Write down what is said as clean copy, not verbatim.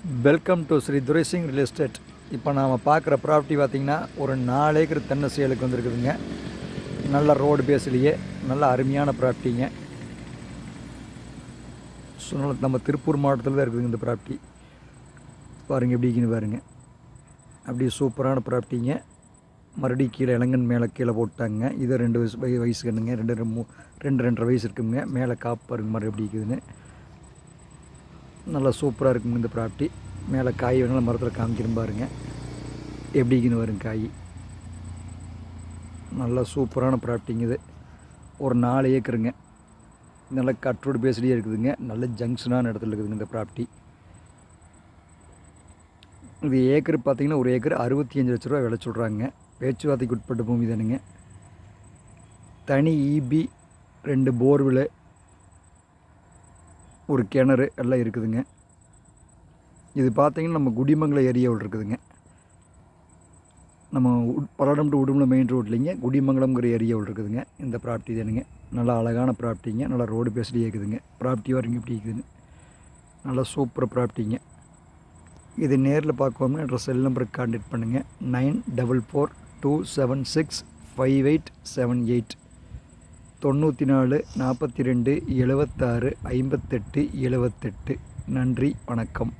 Welcome to Shri Duraisingh real estate. இப்போ நாம் பார்க்குற ப்ராப்பர்ட்டி பார்த்திங்கன்னா ஒரு 4 ஏக்கர் தென்னை சேலுக்கு வந்துருக்குதுங்க. நல்ல ரோடு பேஸ்லேயே நல்ல அருமையான ப்ராப்பர்ட்டிங்க. ஸோ நம்ம திருப்பூர் மாவட்டத்தில் தான் இருக்குதுங்க இந்த ப்ராப்பர்ட்டி. பாருங்கள் எப்படி இருக்குன்னு பாருங்கள். அப்படியே சூப்பரான ப்ராப்பர்ட்டிங்க. மறுபடியும் கீழே இளங்கன் மேலே கீழே போட்டாங்க. இது 2 வயசு கண்ணுங்க. 2.5 வயசு இருக்குங்க. மேலே காப்பு பாருங்க மரம் எப்படி இருக்குதுன்னு. நல்லா சூப்பராக இருக்குங்க இந்த ப்ராப்பர்ட்டி. மேலே காய் வேணாலும் மரத்தில் காமிக்கிறேன் பாருங்கள் எப்படிக்குன்னு வரும் காய். நல்லா சூப்பரான ப்ராப்பர்ட்டிங்க இது. ஒரு 4 ஏக்கருங்க. நல்லா கட் ரோடு பேஸ்லேயே இருக்குதுங்க. நல்ல ஜங்ஷனான இடத்துல இருக்குதுங்க இந்த ப்ராப்பர்ட்டி. இது ஏக்கர் பார்த்திங்கன்னா ஒரு ஏக்கர் 65 லட்ச ரூபா விலை சொல்கிறாங்க. பேச்சுவார்த்தைக்கு உட்பட்ட பூமி தானுங்க. தனி இபி 2 போர்வெல் ஒரு கிணறு எல்லாம் இருக்குதுங்க. இது பார்த்திங்கன்னா நம்ம குடிமங்கலம் ஏரியாவில் இருக்குதுங்க. நம்ம பல்லடம் டு உடுமலை மெயின் ரோட்லிங்க குடிமங்கலம்ங்கிற ஏரியாவில் இருக்குதுங்க இந்த ப்ராப்பர்ட்டி தானுங்க. நல்லா அழகான ப்ராப்பர்ட்டிங்க. நல்லா ரோடு பேஸ்லேயே இருக்குதுங்க. ப்ராப்பர்ட்டி வரீங்க எப்படி இருக்குதுன்னு நல்லா சூப்பர் ப்ராப்பர்ட்டிங்க. இது நேரில் பார்க்கணும்னா என்ற செல் நம்பருக்கு கான்டாக்ட் பண்ணுங்கள். 9442765878 94 42 76 58 78. நன்றி, வணக்கம்.